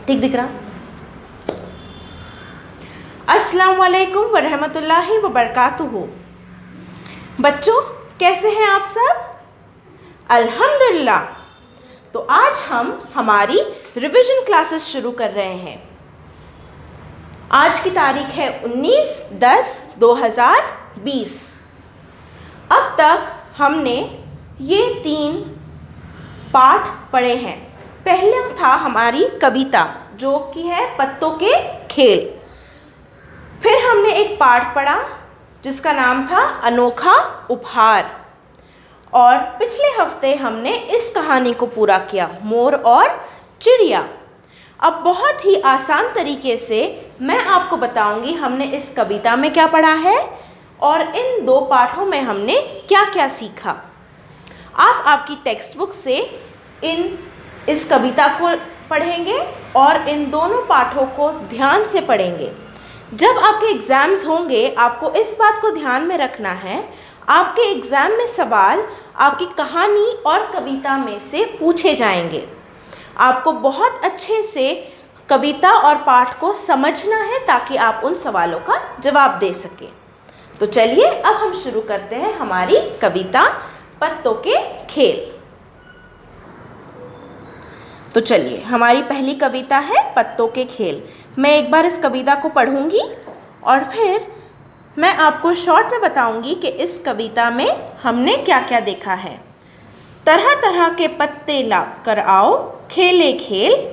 ठीक दिख रहा? अस्सलाम वालेकुम वरहमतुल्लाहि वबरकातुहू। बच्चों, कैसे हैं आप सब? अल्हम्दुलिल्लाह। तो आज हम हमारी रिवीजन क्लासेस शुरू कर रहे हैं। आज की तारीख है 19/10/2020। अब तक हमने ये 3 पाठ पढ़े हैं। पहले था हमारी कविता जो कि है पत्तों के खेल। फिर हमने एक पाठ पढ़ा जिसका नाम था अनोखा उपहार। और पिछले हफ्ते हमने इस कहानी को पूरा किया, मोर और चिड़िया। अब बहुत ही आसान तरीके से मैं आपको बताऊंगी हमने इस कविता में क्या पढ़ा है और इन 2 पाठों में हमने क्या क्या सीखा। आप आपकी टेक्स्ट बुक से इस कविता को पढ़ेंगे और इन दोनों पाठों को ध्यान से पढ़ेंगे। जब आपके एग्ज़ाम्स होंगे आपको इस बात को ध्यान में रखना है, आपके एग्ज़ाम में सवाल आपकी कहानी और कविता में से पूछे जाएंगे। आपको बहुत अच्छे से कविता और पाठ को समझना है ताकि आप उन सवालों का जवाब दे सकें। तो चलिए अब हम शुरू करते हैं हमारी कविता पत्तों के खेल। तो चलिए, हमारी पहली कविता है पत्तों के खेल। मैं एक बार इस कविता को पढ़ूंगी और फिर मैं आपको शॉर्ट में बताऊंगी कि इस कविता में हमने क्या क्या देखा है। तरह तरह के पत्ते ला कर आओ खेले खेल,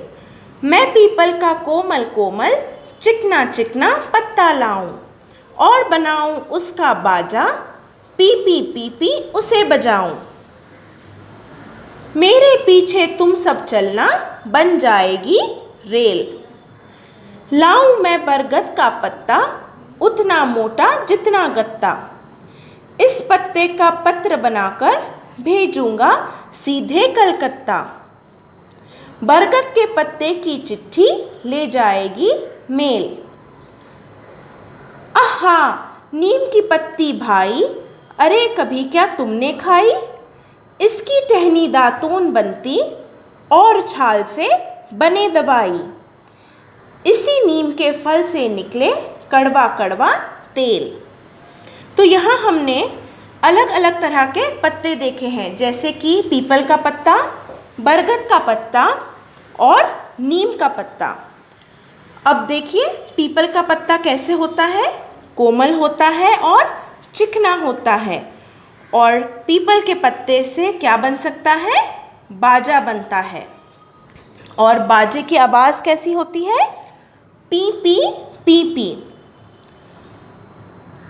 मैं पीपल का कोमल कोमल चिकना चिकना पत्ता लाऊं और बनाऊं उसका बाजा, पी पी पी पी उसे बजाऊं। मेरे पीछे तुम सब चलना बन जाएगी रेल, लाऊं मैं बरगद का पत्ता उतना मोटा जितना गत्ता, इस पत्ते का पत्र बनाकर भेजूंगा सीधे कलकत्ता, बरगद के पत्ते की चिट्ठी ले जाएगी मेल। आहा नीम की पत्ती भाई, अरे कभी क्या तुमने खाई, इसकी टहनी दातून बनती और छाल से बने दवाई, इसी नीम के फल से निकले कड़वा कड़वा तेल। तो यहाँ हमने अलग अलग तरह के पत्ते देखे हैं, जैसे कि पीपल का पत्ता, बरगद का पत्ता और नीम का पत्ता। अब देखिए पीपल का पत्ता कैसे होता है, कोमल होता है और चिकना होता है। और पीपल के पत्ते से क्या बन सकता है, बाजा बनता है। और बाजे की आवाज़ कैसी होती है, पी पी पी पी।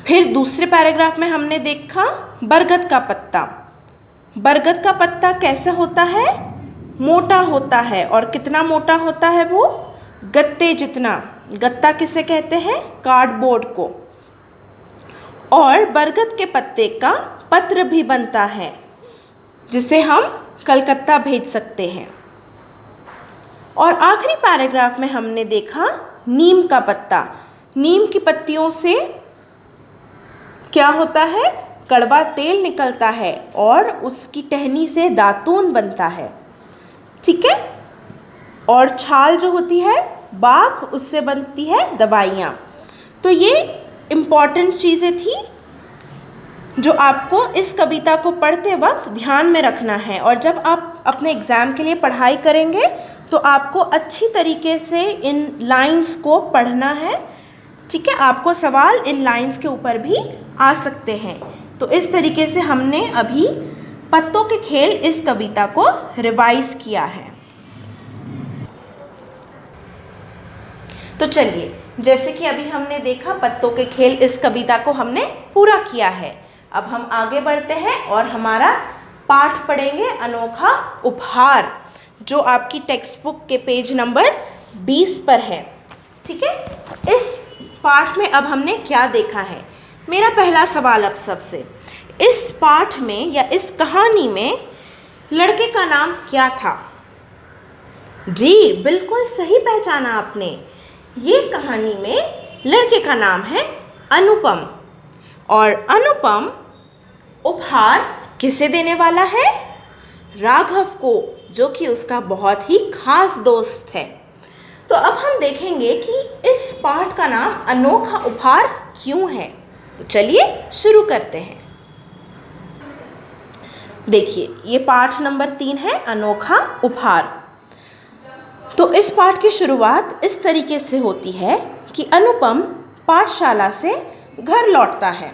फिर दूसरे पैराग्राफ में हमने देखा बरगद का पत्ता। बरगद का पत्ता कैसा होता है, मोटा होता है। और कितना मोटा होता है वो, गत्ते जितना। गत्ता किसे कहते हैं, कार्डबोर्ड को। और बरगद के पत्ते का पत्र भी बनता है जिसे हम कलकत्ता भेज सकते हैं। और आखिरी पैराग्राफ में हमने देखा नीम का पत्ता। नीम की पत्तियों से क्या होता है, कड़वा तेल निकलता है और उसकी टहनी से दातून बनता है। ठीक है। और छाल जो होती है बाक, उससे बनती है दवाइयाँ। तो ये इम्पॉर्टेंट चीज़ें थी जो आपको इस कविता को पढ़ते वक्त ध्यान में रखना है। और जब आप अपने एग्ज़ाम के लिए पढ़ाई करेंगे तो आपको अच्छी तरीके से इन लाइंस को पढ़ना है। ठीक है, आपको सवाल इन लाइंस के ऊपर भी आ सकते हैं। तो इस तरीके से हमने अभी पत्तों के खेल इस कविता को रिवाइज किया है। तो चलिए, जैसे कि अभी हमने देखा पत्तों के खेल इस कविता को हमने पूरा किया है। अब हम आगे बढ़ते हैं और हमारा पाठ पढ़ेंगे अनोखा उपहार, जो आपकी टेक्स्ट बुक के पेज नंबर 20 पर है। ठीक है, इस पाठ में अब हमने क्या देखा है। मेरा पहला सवाल अब सबसे, इस पाठ में या इस कहानी में लड़के का नाम क्या था? जी बिल्कुल सही पहचाना आपने। ये कहानी में लड़के का नाम है अनुपम। और अनुपम उपहार किसे देने वाला है? राघव को, जो कि उसका बहुत ही खास दोस्त है। तो अब हम देखेंगे कि इस पाठ का नाम अनोखा उपहार क्यों है। तो चलिए शुरू करते हैं। देखिए, ये पाठ नंबर 3 है, अनोखा उपहार। तो इस पाठ की शुरुआत इस तरीके से होती है कि अनुपम पाठशाला से घर लौटता है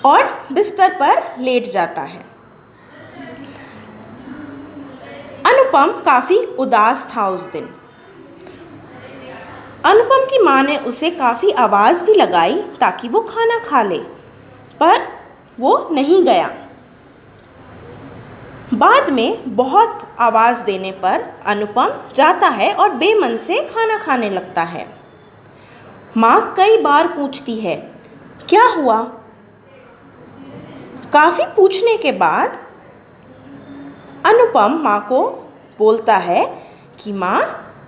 और बिस्तर पर लेट जाता है। अनुपम काफ़ी उदास था उस दिन। अनुपम की माँ ने उसे काफ़ी आवाज़ भी लगाई ताकि वो खाना खा ले, पर वो नहीं गया। बाद में बहुत आवाज़ देने पर अनुपम जाता है और बेमन से खाना खाने लगता है। माँ कई बार पूछती है, क्या हुआ? काफ़ी पूछने के बाद अनुपम माँ को बोलता है कि माँ,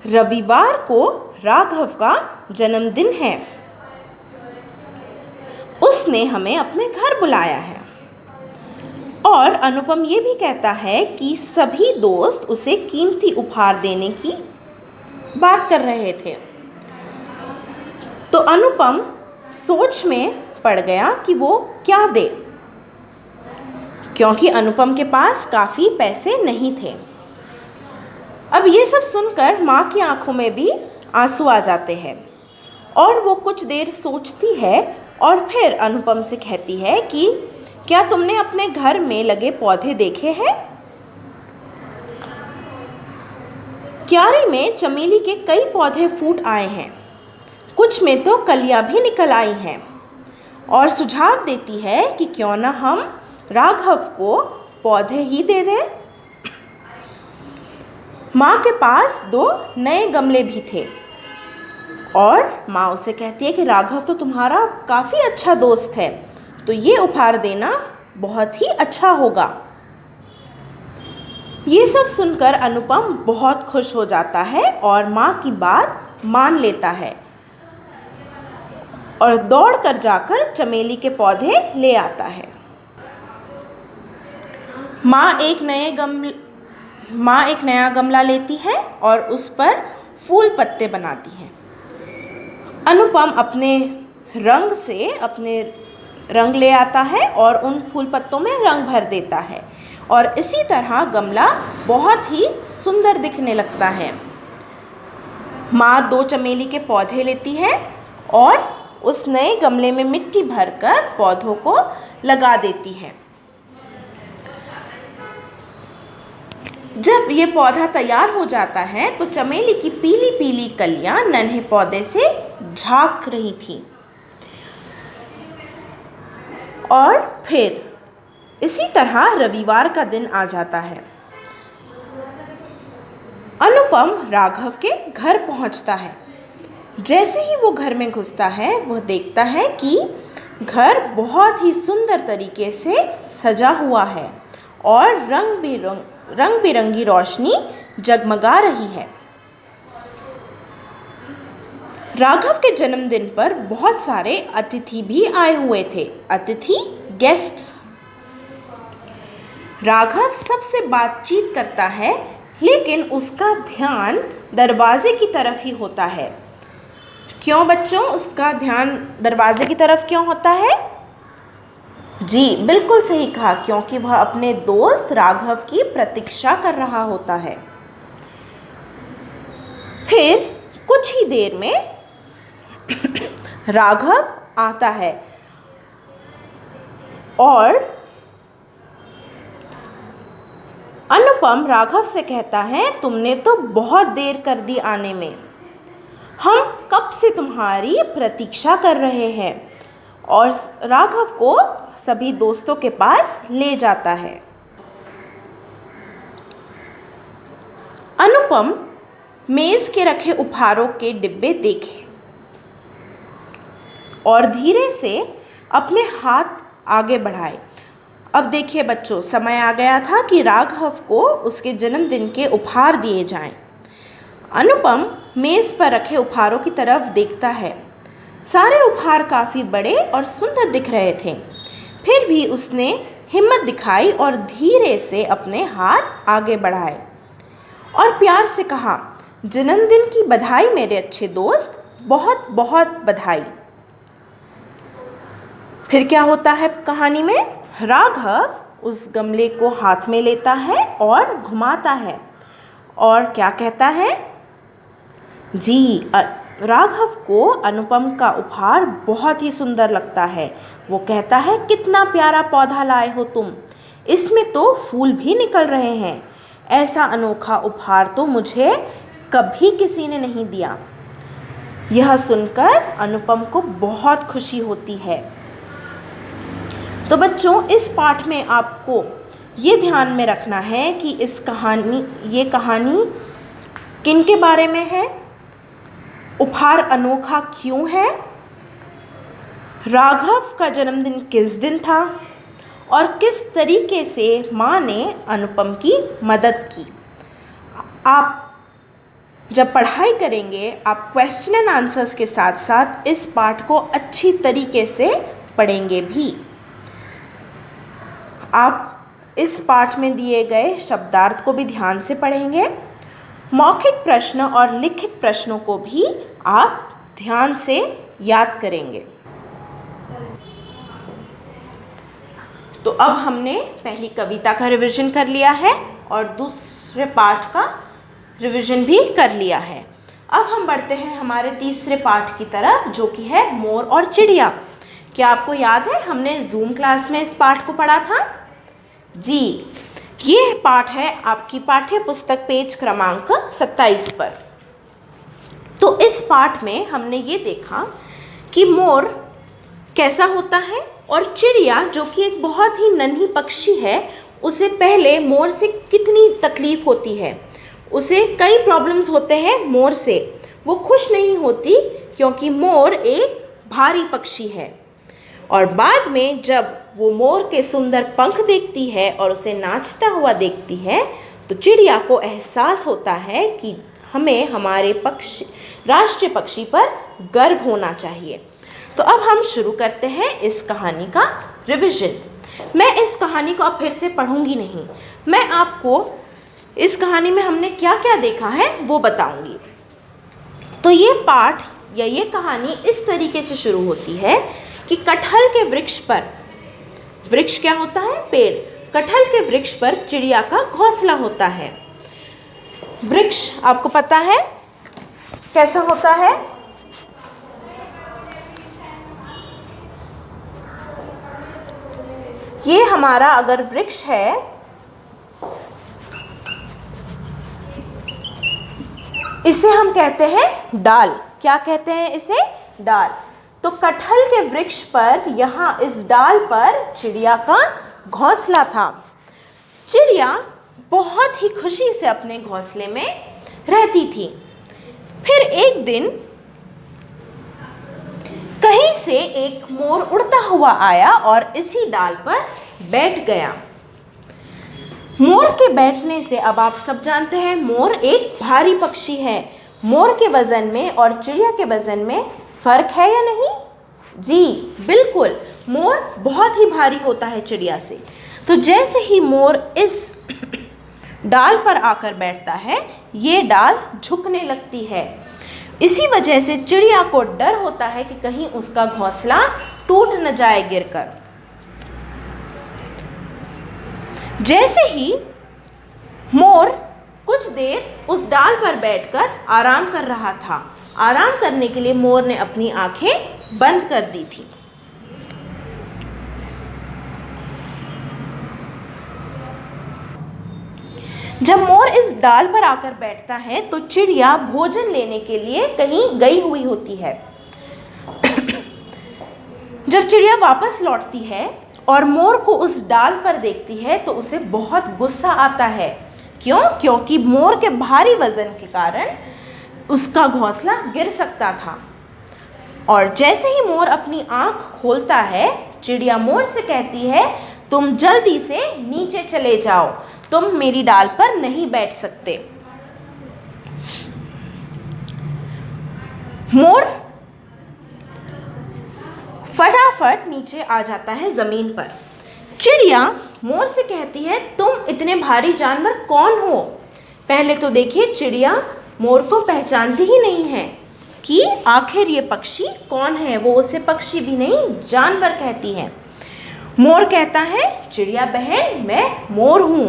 रविवार को राघव का जन्मदिन है, उसने हमें अपने घर बुलाया है। और अनुपम ये भी कहता है कि सभी दोस्त उसे कीमती उपहार देने की बात कर रहे थे। तो अनुपम सोच में पड़ गया कि वो क्या दे, क्योंकि अनुपम के पास काफ़ी पैसे नहीं थे। अब ये सब सुनकर माँ की आंखों में भी आंसू आ जाते हैं और वो कुछ देर सोचती है और फिर अनुपम से कहती है कि क्या तुमने अपने घर में लगे पौधे देखे हैं? क्यारी में चमेली के कई पौधे फूट आए हैं, कुछ में तो कलियां भी निकल आई हैं। और सुझाव देती है कि क्यों ना हम राघव को पौधे ही दे दें। माँ के पास 2 नए गमले भी थे और माँ उसे कहती है कि राघव तो तुम्हारा काफ़ी अच्छा दोस्त है, तो ये उपहार देना बहुत ही अच्छा होगा। ये सब सुनकर अनुपम बहुत खुश हो जाता है और माँ की बात मान लेता है और दौड़कर जाकर चमेली के पौधे ले आता है। माँ एक नया गमला लेती है और उस पर फूल पत्ते बनाती है। अनुपम अपने रंग ले आता है और उन फूल पत्तों में रंग भर देता है और इसी तरह गमला बहुत ही सुंदर दिखने लगता है। माँ 2 चमेली के पौधे लेती है और उस नए गमले में मिट्टी भरकर पौधों को लगा देती है। जब ये पौधा तैयार हो जाता है तो चमेली की पीली पीली कलियां नन्हे पौधे से झांक रही थीं। और फिर इसी तरह रविवार का दिन आ जाता है। अनुपम राघव के घर पहुंचता है। जैसे ही वो घर में घुसता है, वह देखता है कि घर बहुत ही सुंदर तरीके से सजा हुआ है और रंग बिरंगी रोशनी जगमगा रही है। राघव के जन्मदिन पर बहुत सारे अतिथि भी आए हुए थे, गेस्ट्स। राघव सबसे बातचीत करता है, लेकिन उसका ध्यान दरवाजे की तरफ ही होता है। क्यों बच्चों, उसका ध्यान दरवाजे की तरफ क्यों होता है? जी, बिल्कुल सही कहा, क्योंकि वह अपने दोस्त राघव की प्रतीक्षा कर रहा होता है। फिर कुछ ही देर में राघव आता है और अनुपम राघव से कहता है, तुमने तो बहुत देर कर दी आने में, हम कब से तुम्हारी प्रतीक्षा कर रहे हैं। और राघव को सभी दोस्तों के पास ले जाता है। अनुपम मेज के रखे उपहारों के डिब्बे देखे और धीरे से अपने हाथ आगे बढ़ाए। अब देखिए बच्चों, समय आ गया था कि राघव को उसके जन्मदिन के उपहार दिए जाएं। अनुपम मेज पर रखे उपहारों की तरफ देखता है। सारे उपहार काफ़ी बड़े और सुंदर दिख रहे थे। फिर भी उसने हिम्मत दिखाई और धीरे से अपने हाथ आगे बढ़ाए और प्यार से कहा, जन्मदिन की बधाई मेरे अच्छे दोस्त, बहुत बहुत बधाई। फिर क्या होता है कहानी में? राघव उस गमले को हाथ में लेता है और घुमाता है और क्या कहता है? जी, राघव को अनुपम का उपहार बहुत ही सुंदर लगता है। वो कहता है, कितना प्यारा पौधा लाए हो तुम, इसमें तो फूल भी निकल रहे हैं। ऐसा अनोखा उपहार तो मुझे कभी किसी ने नहीं दिया। यह सुनकर अनुपम को बहुत खुशी होती है। तो बच्चों, इस पाठ में आपको ये ध्यान में रखना है कि ये कहानी किन के बारे में है, उपहार अनोखा क्यों है, राघव का जन्मदिन किस दिन था और किस तरीके से माँ ने अनुपम की मदद की। आप जब पढ़ाई करेंगे, आप क्वेश्चन एंड आंसर्स के साथ साथ इस पाठ को अच्छी तरीके से पढ़ेंगे भी। आप इस पाठ में दिए गए शब्दार्थ को भी ध्यान से पढ़ेंगे। मौखिक प्रश्न और लिखित प्रश्नों को भी आप ध्यान से याद करेंगे। तो अब हमने पहली कविता का रिवीजन कर लिया है और दूसरे पाठ का रिवीजन भी कर लिया है। अब हम बढ़ते हैं हमारे तीसरे पाठ की तरफ, जो कि है मोर और चिड़िया। क्या आपको याद है हमने जूम क्लास में इस पाठ को पढ़ा था? जी, ये पाठ है आपकी पाठ्य पुस्तक पेज क्रमांक 27 पर। तो इस पाठ में हमने ये देखा कि मोर कैसा होता है और चिड़िया, जो कि एक बहुत ही नन्ही पक्षी है, उसे पहले मोर से कितनी तकलीफ होती है। उसे कई प्रॉब्लम्स होते हैं मोर से। वो खुश नहीं होती क्योंकि मोर एक भारी पक्षी है। और बाद में जब वो मोर के सुंदर पंख देखती है और उसे नाचता हुआ देखती है, तो चिड़िया को एहसास होता है कि हमें हमारे राष्ट्रीय पक्षी पर गर्व होना चाहिए। तो अब हम शुरू करते हैं इस कहानी का रिवीजन। मैं इस कहानी को अब फिर से पढ़ूंगी नहीं, मैं आपको इस कहानी में हमने क्या क्या देखा है वो बताऊंगी। तो ये पाठ या ये कहानी इस तरीके से शुरू होती है कि कटहल के वृक्ष पर, वृक्ष क्या होता है? पेड़। कटहल के वृक्ष पर चिड़िया का घोंसला होता है। वृक्ष आपको पता है कैसा होता है? ये हमारा अगर वृक्ष है, इसे हम कहते हैं डाल। क्या कहते हैं इसे? डाल। तो कटहल के वृक्ष पर, यहाँ इस डाल पर चिड़िया का घोंसला था। चिड़िया बहुत ही खुशी से अपने घोंसले में रहती थी। फिर एक दिन कहीं से एक मोर उड़ता हुआ आया और इसी डाल पर बैठ गया। मोर के बैठने से, अब आप सब जानते हैं मोर एक भारी पक्षी है। मोर के वजन में और चिड़िया के वजन में फर्क है या नहीं? जी बिल्कुल, मोर बहुत ही भारी होता है चिड़िया से। तो जैसे ही मोर इस डाल पर आकर बैठता है, ये डाल झुकने लगती है। इसी वजह से चिड़िया को डर होता है कि कहीं उसका घोंसला टूट न जाए गिरकर। जैसे ही मोर कुछ देर उस डाल पर बैठकर आराम कर रहा था, आराम करने के लिए मोर ने अपनी आंखें बंद कर दी थी। जब मोर इस डाल पर आकर बैठता है तो चिड़िया भोजन लेने के लिए कहीं गई हुई होती है। जब चिड़िया वापस लौटती है और मोर को उस डाल पर देखती है तो उसे बहुत गुस्सा आता है। क्यों? क्योंकि मोर के भारी वजन के कारण उसका घोंसला गिर सकता था। और जैसे ही मोर अपनी आंख खोलता है, चिड़िया मोर से कहती है, तुम जल्दी से नीचे चले जाओ, तुम मेरी डाल पर नहीं बैठ सकते। मोर फटाफट नीचे आ जाता है जमीन पर। चिड़िया मोर से कहती है, तुम इतने भारी जानवर कौन हो? पहले तो देखिए चिड़िया मोर को पहचानती ही नहीं है कि आखिर ये पक्षी कौन है। वो उसे पक्षी भी नहीं जानवर कहती है। मोर कहता है, चिड़िया बहन मैं मोर हूँ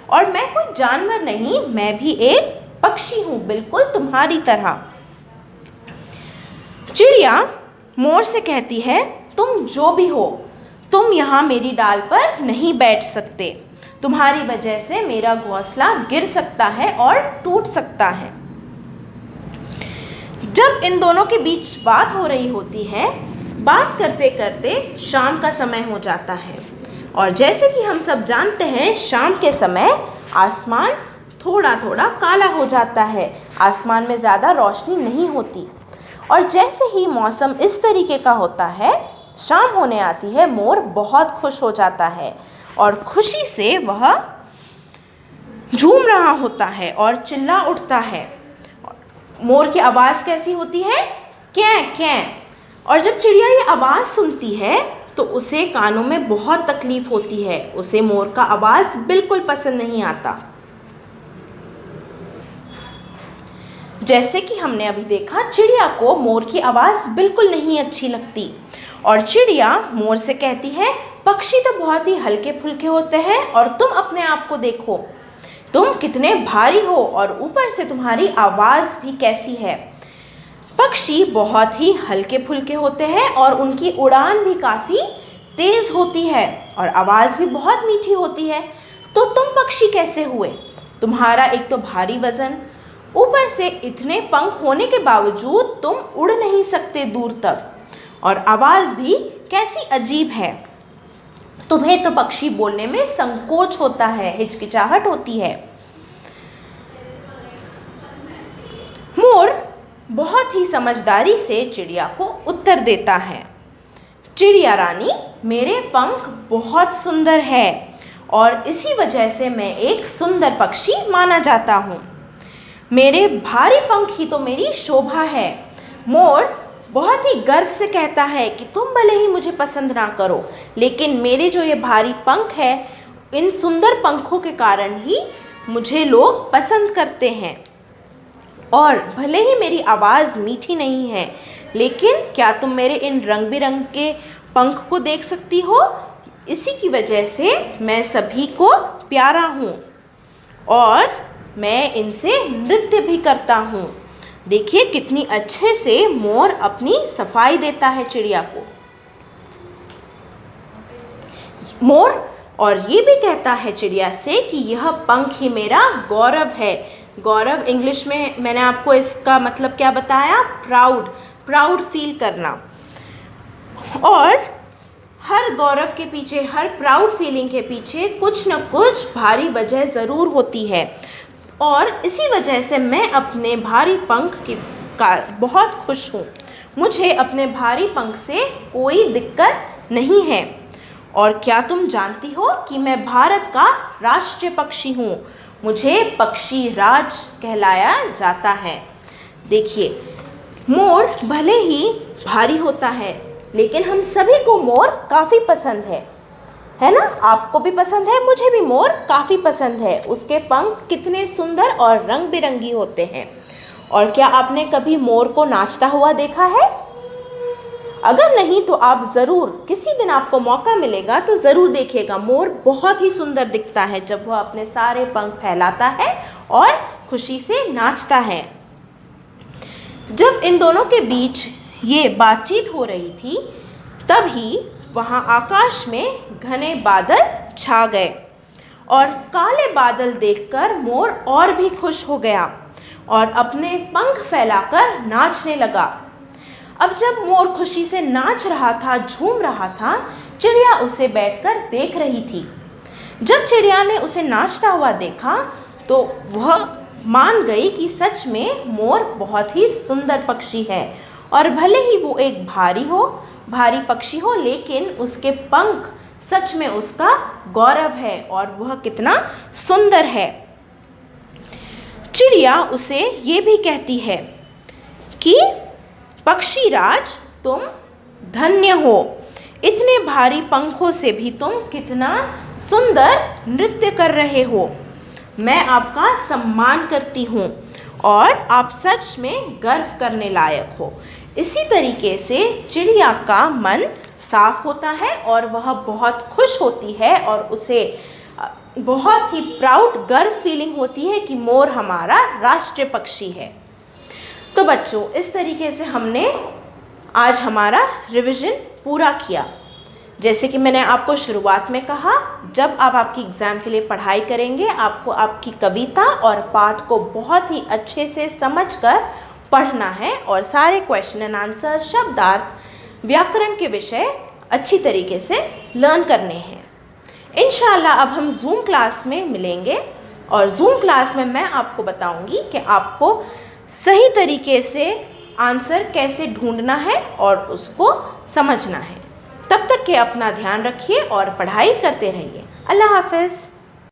और मैं कोई जानवर नहीं, मैं भी एक पक्षी हूँ, बिल्कुल तुम्हारी तरह। चिड़िया मोर से कहती है, तुम जो भी हो, तुम यहाँ मेरी डाल पर नहीं बैठ सकते। तुम्हारी वजह से मेरा घोंसला गिर सकता है और टूट सकता है। जब इन दोनों के बीच बात हो रही होती है, बात करते करते शाम का समय हो जाता है और जैसे कि हम सब जानते हैं, शाम के समय आसमान थोड़ा थोड़ा काला हो जाता है, आसमान में ज़्यादा रोशनी नहीं होती। और जैसे ही मौसम इस तरीके का होता है, शाम होने आती है, मोर बहुत खुश हो जाता है और खुशी से वह झूम रहा होता है और चिल्ला उठता है। मोर की आवाज़ कैसी होती है? कैं कैं। और जब चिड़िया ये आवाज़ सुनती है तो उसे कानों में बहुत तकलीफ़ होती है, उसे मोर का आवाज़ बिल्कुल पसंद नहीं आता। जैसे कि हमने अभी देखा, चिड़िया को मोर की आवाज़ बिल्कुल नहीं अच्छी लगती और चिड़िया मोर से कहती है, पक्षी तो बहुत ही हल्के फुल्के होते हैं और तुम अपने आप को देखो, तुम कितने भारी हो और ऊपर से तुम्हारी आवाज़ भी कैसी है। पक्षी बहुत ही हल्के फुल्के होते हैं और उनकी उड़ान भी काफ़ी तेज़ होती है और आवाज़ भी बहुत मीठी होती है। तो तुम पक्षी कैसे हुए? तुम्हारा एक तो भारी वज़न, ऊपर से इतने पंख होने के बावजूद तुम उड़ नहीं सकते दूर तक, और आवाज़ भी कैसी अजीब है। तुम्हें तो पक्षी बोलने में संकोच होता है, हिचकिचाहट होती है। मोर बहुत ही समझदारी से चिड़िया को उत्तर देता है, चिड़िया रानी, मेरे पंख बहुत सुंदर है और इसी वजह से मैं एक सुंदर पक्षी माना जाता हूँ। मेरे भारी पंख ही तो मेरी शोभा है। मोर बहुत ही गर्व से कहता है कि तुम भले ही मुझे पसंद ना करो, लेकिन मेरे जो ये भारी पंख है, इन सुंदर पंखों के कारण ही मुझे लोग पसंद करते हैं। और भले ही मेरी आवाज़ मीठी नहीं है, लेकिन क्या तुम मेरे इन रंग बिरंग के पंख को देख सकती हो? इसी की वजह से मैं सभी को प्यारा हूँ और मैं इनसे नृत्य भी करता हूँ। देखिए कितनी अच्छे से मोर अपनी सफाई देता है चिड़िया को। मोर और ये भी कहता है चिड़िया से कि यह पंख ही मेरा गौरव है। गौरव इंग्लिश में मैंने आपको इसका मतलब क्या बताया? प्राउड, प्राउड फील करना। और हर गौरव के पीछे, हर प्राउड फीलिंग के पीछे कुछ न कुछ भारी वजह ज़रूर होती है और इसी वजह से मैं अपने भारी पंख की बहुत खुश हूँ। मुझे अपने भारी पंख से कोई दिक्कत नहीं है। और क्या तुम जानती हो कि मैं भारत का राष्ट्रीय पक्षी हूँ? मुझे पक्षी राज कहलाया जाता है। देखिए, मोर भले ही भारी होता है, लेकिन हम सभी को मोर काफ़ी पसंद है ना? आपको भी पसंद है, मुझे भी मोर काफ़ी पसंद है। उसके पंख कितने सुंदर और रंग बिरंगी होते हैं। और क्या आपने कभी मोर को नाचता हुआ देखा है? अगर नहीं तो आप ज़रूर, किसी दिन आपको मौका मिलेगा तो ज़रूर देखिएगा। मोर बहुत ही सुंदर दिखता है जब वह अपने सारे पंख फैलाता है और खुशी से नाचता है। जब इन दोनों के बीच ये बातचीत हो रही थी, तभी वहाँ आकाश में घने बादल छा गए और काले बादल देखकर मोर और भी खुश हो गया और अपने पंख फैलाकर नाचने लगा। अब जब मोर खुशी से नाच रहा था, झूम रहा था, चिड़िया उसे बैठकर देख रही थी। जब चिड़िया ने उसे नाचता हुआ देखा तो वह मान गई कि सच में मोर बहुत ही सुंदर पक्षी है और भले ही वो एक भारी पक्षी हो, लेकिन उसके पंख सच में उसका गौरव है और वह कितना सुंदर है। चिड़िया उसे ये भी कहती है कि पक्षी राज, तुम धन्य हो, इतने भारी पंखों से भी तुम कितना सुंदर नृत्य कर रहे हो। मैं आपका सम्मान करती हूँ और आप सच में गर्व करने लायक हो। इसी तरीके से चिड़िया का मन साफ होता है और वह बहुत खुश होती है और उसे बहुत ही प्राउड गर्व फीलिंग होती है कि मोर हमारा राष्ट्रीय पक्षी है। तो बच्चों, इस तरीके से हमने आज हमारा रिवीजन पूरा किया। जैसे कि मैंने आपको शुरुआत में कहा, जब आप आपकी एग्ज़ाम के लिए पढ़ाई करेंगे, आपको आपकी कविता और पाठ को बहुत ही अच्छे से समझकर पढ़ना है और सारे क्वेश्चन एंड आंसर, शब्दार्थ, व्याकरण के विषय अच्छी तरीके से लर्न करने हैं। इंशाल्लाह अब हम जूम क्लास में मिलेंगे और जूम क्लास में मैं आपको बताऊंगी कि आपको सही तरीके से आंसर कैसे ढूंढना है और उसको समझना है। तब तक के अपना ध्यान रखिए और पढ़ाई करते रहिए। अल्लाह हाफ़िज़।